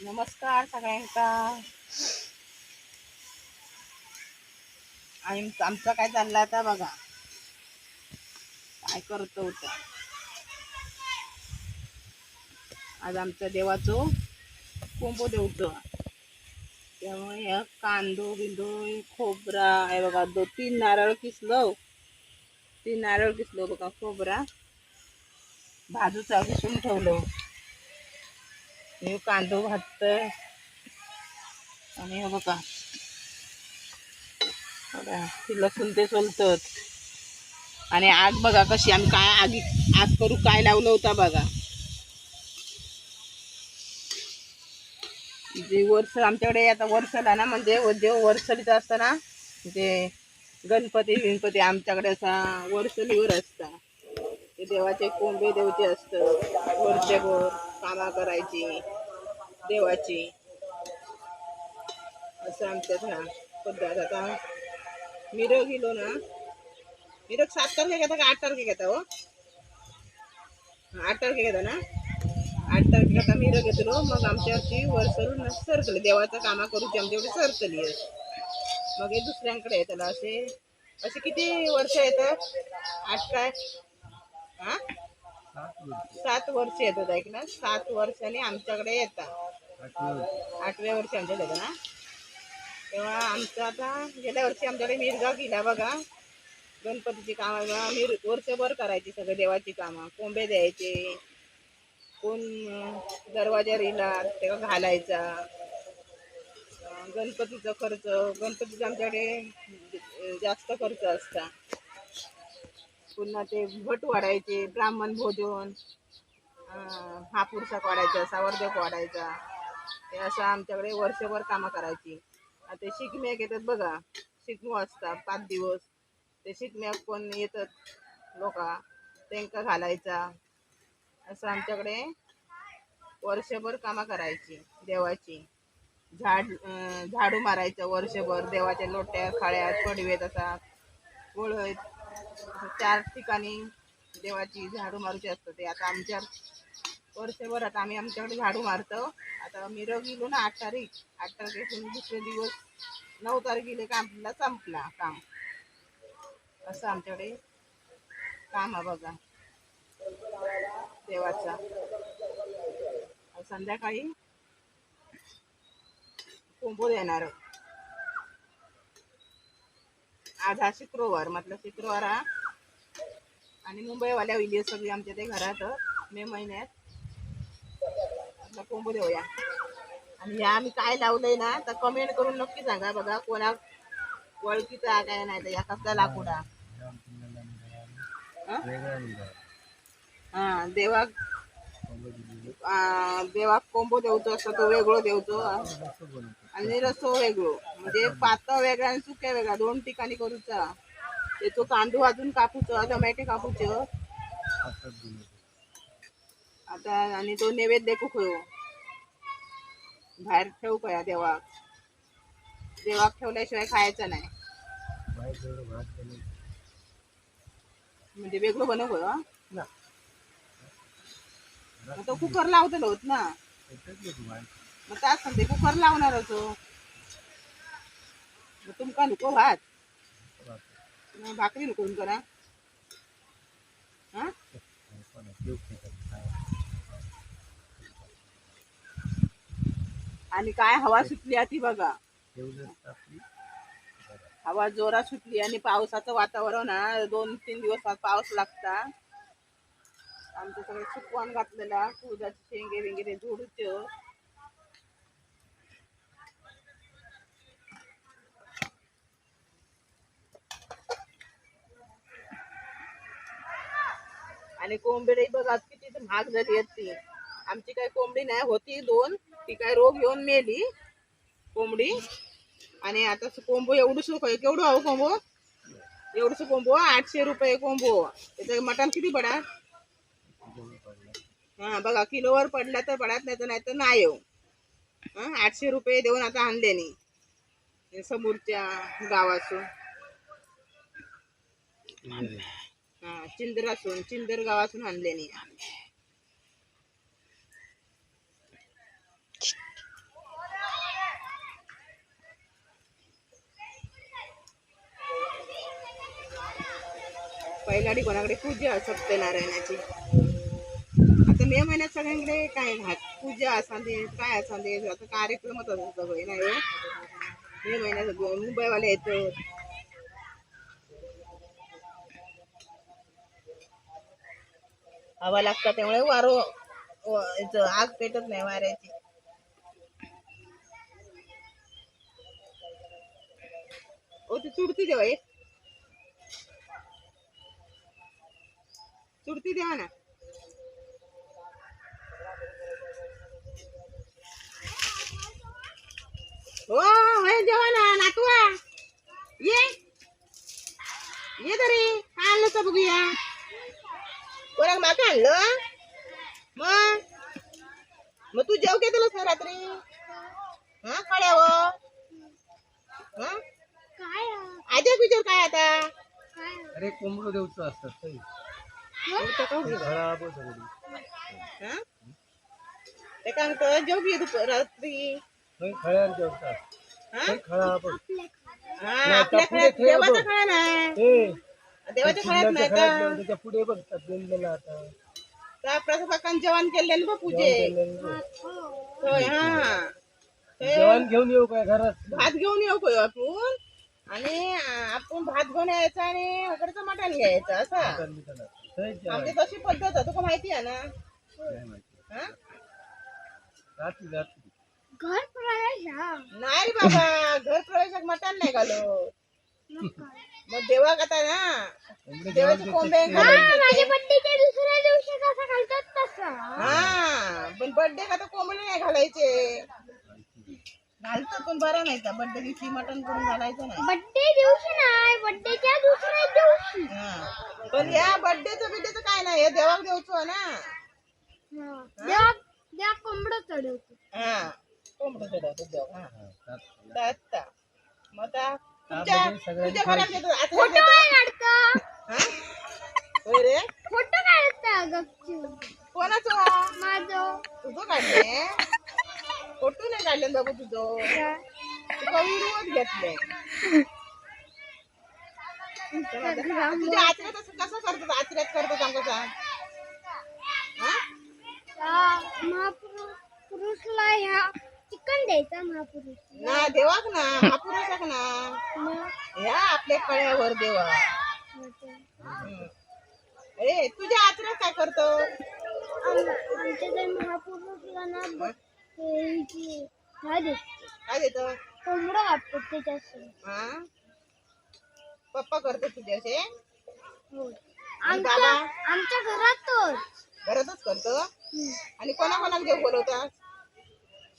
नमस्कार सगळ्यांका. आणि आमचं काय चाललं आता बघा, काय करतो होतं आज आमच्या देवाचो कोंबो देवतो. त्यामुळे कांदो बिंदो खोबरा आहे बघा, 2-3 नारळ किसलो, 3 नारळ किसलो बघा. खोबरा भाजूचा किसून ठेवलो. हे कांदो भाजतोय आणि हे बघा लसूण ते सोलतात. आणि आग बघा कशी, आम्ही काय आग करू काय लावलं होता बघा. जे वर्ष आमच्याकडे आता वर्षाला ना, म्हणजे जे वर्षलीचं असतं ना, ते गणपती आमच्याकडे असा वर्षलीवर असता. ते देवाचे कोंबे देवचे असतं. वर्षभर कामा करायची देवाची, असं आमच्यात ह्या पद्धत. आता मिरग गेलो ना, मिरग 7 तारखे घेता का 8 तारखे घेता? हो 8 तारखे घेता ना. 8 तारखेला मिरग घेतलो. मग आमच्यावरची वर्षल सरकली, देवाचं कामा करूची आमच्याकडे सरकली. मग हे दुसऱ्यांकडे येताला असे असे किती वर्ष येतं? 8 काय हा 7 वर्ष येतात ऐकलं. 7 वर्षांनी आमच्याकडे येतात. 8व्या वर्षी आमच्याकडे येतं ना. तेव्हा आमचं आता गेल्या वर्षी आमच्याकडे मिरगा गेला बघा. गणपतीची कामं वर्षभर करायची, सगळे देवाची कामं, कोंबे द्यायचे, कोण दरवाजा रिला तेव्हा घालायचा. गणपतीचा खर्च, गणपतीचा आमच्याकडे जास्त खर्च असता. पुन्हा ते भट वाढायचे, ब्राह्मण भोजन, हा पुरसाक वाढायचा, सावर्धक वाढायचा. हे असं आमच्याकडे वर्षभर कामं करायची. आता शिकम्या घेतात बघा, शिकमू असतात 5 दिवस. ते शिकम्या कोण येतात लोक, त्यांका घालायचा. असं आमच्याकडे वर्षभर कामं करायची देवाची. झाडू मारायचं वर्षभर, देवाच्या लोट्या खाळ्यात पडवेत असा गोळत 4 ठिकाणी देवाची झाडू मारूची असतं. ते आता आमच्या वर्षभर आता आम्ही आमच्याकडे झाडू मारतो. आता मिरग गेलो ना 8 तारीख, 8 तारखेपासून दुसरे दिवस 9 तारखेला का आपल्याला संपला काम. असं आमच्याकडे काम आहे बघा देवाचा. संध्याकाळी कोंबो देणार. आज हा शुक्रवार, म्हटलं शुक्रवार हा. आणि मुंबईवाल्या विली सगळी आमच्या ते घरात मे महिन्यात कोंबो देऊया. आणि हे आम्ही काय लावलंय ना, तर कमेंट करून नक्की सांगा बघा, कोणा ओळखीचा काय नाही तर या कसला लाकुडा. हा देवा देवाक कोंबो देवचो असतो, तो वेगळो देवचो. आणि रसो वेगळो, म्हणजे पातळ वेगळा आणि सुक्या वेगळा 2 ठिकाणी करूचा. त्याचो कांदो अजून कापूचो, टोमॅटो कापूचो आता. आणि तो नैवेद्य खयो बाहेर ठेवू का देवाक. देवाक ठेवल्याशिवाय खायचं नाही, म्हणजे वेगळं बनव. तो कुकर लावतलो होत ना, मग त्याच म्हणते कुकर लावणारच. तुमका नको भात, भाकरी नको करा. हा आणि काय हवा सुटली ती बघा, हवा जोरात सुटली. आणि पावसाचं वातावरण हा 2-3 दिवस पाऊस लागता. आमचं सगळं सुकवान घातलेला, कुळदाचे शेंगे बिंगे ते झोडूचे. आणि कोंबडी बघा किती महाग झाली आहेत ती. आमची काही कोंबडी नाही होती 2, ती काय रोग येऊन मेली कोंबडी. आणि आता कोंबो एवढंच केवढं हवं कोंबो, एवढंच कोंबो 800 रुपये कोंबो. त्याचं मटण किती पडा? हा बघा, किलोवर पडला तर पडत, नाही तर नाही तर नाही येऊ. 800 रुपये देऊन आता आणले नाही समोरच्या गावातून. चिंदर गावातून आणले नाही. बैलाडी कोणाकडे पूजा सत्यनारायणाची. आता मे महिन्यात सगळ्यांकडे काय पूजा असा दे काय असा दे आता कार्यक्रमच असतो सगळे नाही हो. मे महिन्यात मुंबईवाले येतो. हवा लागतात त्यामुळे आग पेटत नाही वाऱ्याची. ओ ती चुडती देवा एक चुडती द्या ना. हो जेवा ना नातवा ये ये तरी काय आणलं तर बघूया. कोणाक माका आणलं मग तू जेव घेतलंस ना रात्री. हा कळ्यावर आजच्या विचार काय आता. अरे कोंबडं देऊचं असतात ते काय म्हणतो जेव घे रात्री. खळ्यावर जेवतात खळा पण आपल्या देवाचा खळा नाही. देवाच्या खळ्यात नाही का त्याच्या पुढे बघतात गेलेला आता त्या प्रसादाकान जेवण केलेलं बघ पूजे. होय हा जेवण घेऊन येऊ काय घरात भात घेऊन येऊ काय आपण आणि आपण भात घेऊन यायचा आणि उकडचं मटण घ्यायचं असं आमची तशी पद्धत आहे. तुका माहिती आहे ना. घर प्रवेश नाही रे बाबा घर प्रवेशात मटण नाही घालो. मग देवा कथा ना देवाचे कोंबे माझ्या बर्थडेच्या दुसऱ्या दिवशी कसं घालतात तसं. हा पण बर्थडे का तर कोंबडे नाही घालायचे. घालतात पण बरं नाही का बर्थडे दिवशी मटण करून घालायचं नाही. बर्थडे दिवशी नाही बर्थडेच्या दुसऱ्या दिवशी. पण या बर्थडेचं काय नाही हे देवाक देऊचो ना. देवा कोंबडं चढवतो. हा कोंबडं चढवतो देव. हा मग आता तुझ्या घरात देतात फोटो काढतं. होय रे फोटो काढतं गपचूप. कोणाचं माझं तुझं काढले फोटो नाही काढले बाबू तुझं व्हिडिओच घेतले. तुझ्या आचऱ्यात कसं करतात आचऱ्यात करतात आमचं सांग. महापुरुषला ह्या चिकन द्यायचा महापुरुष ना देवाक ना महापुरुषाक ना ह्या आपल्या कळ्यावर देवा. ए तुझ्या आचऱ्यात काय करतो. आमच्या त्या महापुरुषला ना काय देत कोंबडं वाटतो त्याच्यासोबत. हा पप्पा करतो तुझ्याचे आमच्या घरातच करतो. आणि कोणाकोणाला देव बोलवतात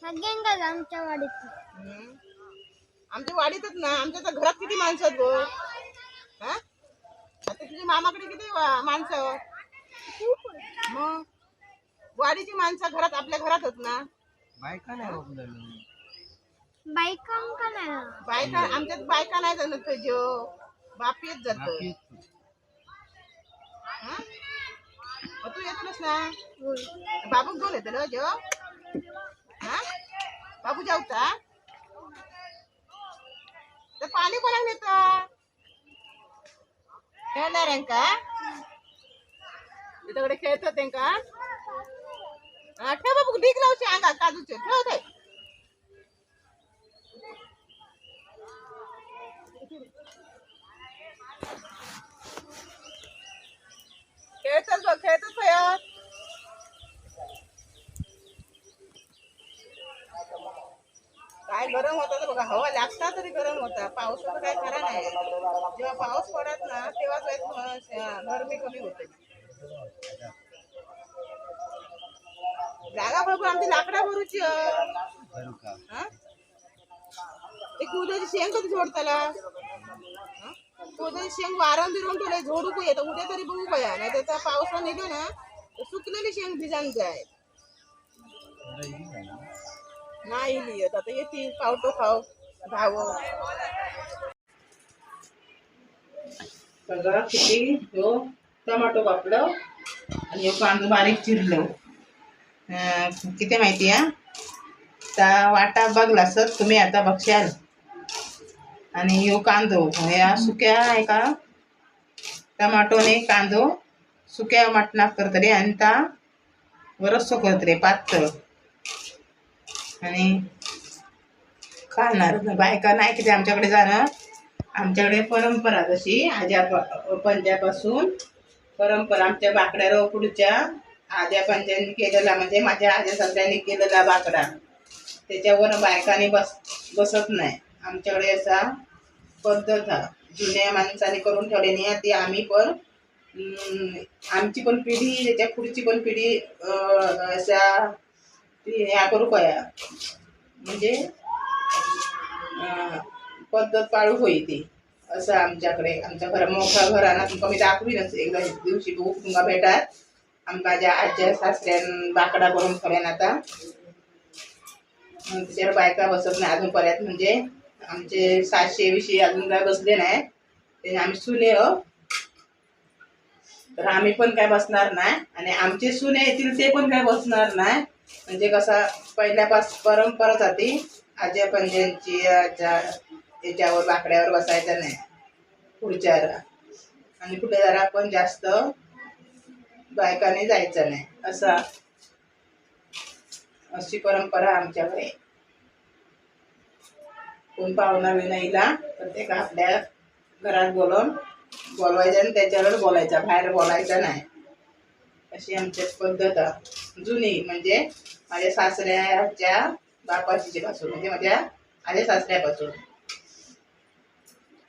सगळ्यांनाच आमच्या वाडीत. आमच्या वाडीतच ना आमच्या तर घरात किती माणसं आहेत गो. हा आता तुझ्या मामाकडे किती माणसं मग वाडीची माणसं घरात आपल्या घरातच ना. बायका नाही बायका आमच्यात बायका नाही जाणत जो बाप येत जात. तू येतोस ना बाबू घेऊन येतो ना जो. हा बाबू जेवता तर पाणी कोणाक नेत खेळणाऱ्यांका तिच्याकडे खेळतात त्यांका. ठेव बाबू ढीक लावचे अंगात काजूचे ठेव ते. खेळतात बघ खेळतात भया. काय गरम होता बघा हवा लागता तरी गरम होता. पावसाचं काय खरा नाही. जेव्हा पाऊस पडत ना तेव्हाच गरमी कमी होते. जागा बरोबर आमची लाकडा भरूची. ते कुद्याची शेंग कधी झोडताला कुद्याची शेंग वारं बिरून तुला झोडू येतं उद्या तरी बघू बया. नाही त्याचा पावसा निघो ना सुकलेली शेंग भिजान जाय नाही लिहित. आता येतील पावटो खाऊ धाव सगळं किती जो टमाटो कापलं आणि यो कांदो बारीक चिरलो. किती माहिती आहे वाटा बघला सर तुम्ही आता बघशाल. आणि यो कांदो ह्या सुक्या आहे का टमाटोने कांदो सुक्या मटणाक करतले आणि ता रस्सो करतले पातळ आणि खाणार बायका नाही किती आमच्याकडे जाणार. आमच्याकडे परंपरा तशी आज्या पंजापासून परंपरा आमच्या बाकड्या पुढच्या आज्या पंजांनी केलेला म्हणजे माझ्या आज्या सगळ्यांनी केलेला बाकडा त्याच्यावर बायकांनी बसत नाही. आमच्याकडे असा पद्धत हा जुन्या माणसाने करून ठेवलेली आहे ती आम्ही पण आमची पण पिढी त्याच्या पुढची पण पिढी अशा ती ह्या करू कया म्हणजे पद्धत पाळू होई ती असं आमच्याकडे. आमच्या मोठ्या घराना तुमका मी दाखवीनच एकदा दिवशी बघू तुमका भेटात. आमका ज्या आज्या सासऱ्यान बाकडा करून ठेवल्यान आता त्याच्यावर बायका बसत नाही अजूनपर्यंत म्हणजे आमचे 700 विषयी अजून काय बसले नाही त्याने आम्ही सुने तर आम्ही पण काय बसणार नाही आणि आमचे सुने येतील ते पण काय बसणार नाही. म्हणजे कसा परंपरा जाती आज्या पंजांची त्याच्यावर बाकड्यावर बसायचं नाही पुढच्याला आणि कुठे जरा पण जास्त बायकाने जायचं नाही असा अशी परंपरा आमच्याकडे. कोण पाहुणा विनाईला प्रत्येक आपल्या घरात बोलवायचं आणि त्याच्यावर बोलायचं बाहेर बोलायचं नाही अशी आमची पद्धत जुनी म्हणजे माझ्या सासऱ्याच्या बापाची पासून म्हणजे माझ्या आज्या सासऱ्यापासून.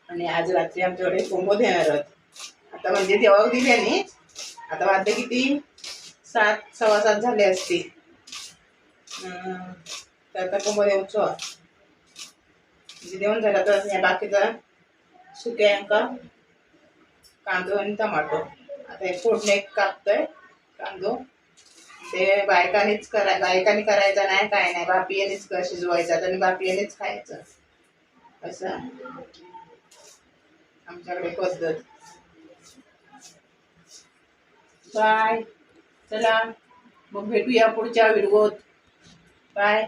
आणि आज रात्री आमच्याकडे कोंबो देणार आता म्हणजे तेव्हा दिल्याने आता वाजले किती 7 सव्वा 7 झाले असते तर आता कोंबो देऊचो म्हणजे देऊन झाला तर ह्या बाकीचा सुक्यांका कांदो आणि टमाटो आता हे फोडणे कापतोय कांदो ते बायकांनी करायचं नाही काय नाही बापियानेच शिजवायचं आणि बापियानेच खायचं असं आमच्याकडे पद्धत. बाय चला मग भेटूया पुढच्या व्हिडिओत. बाय.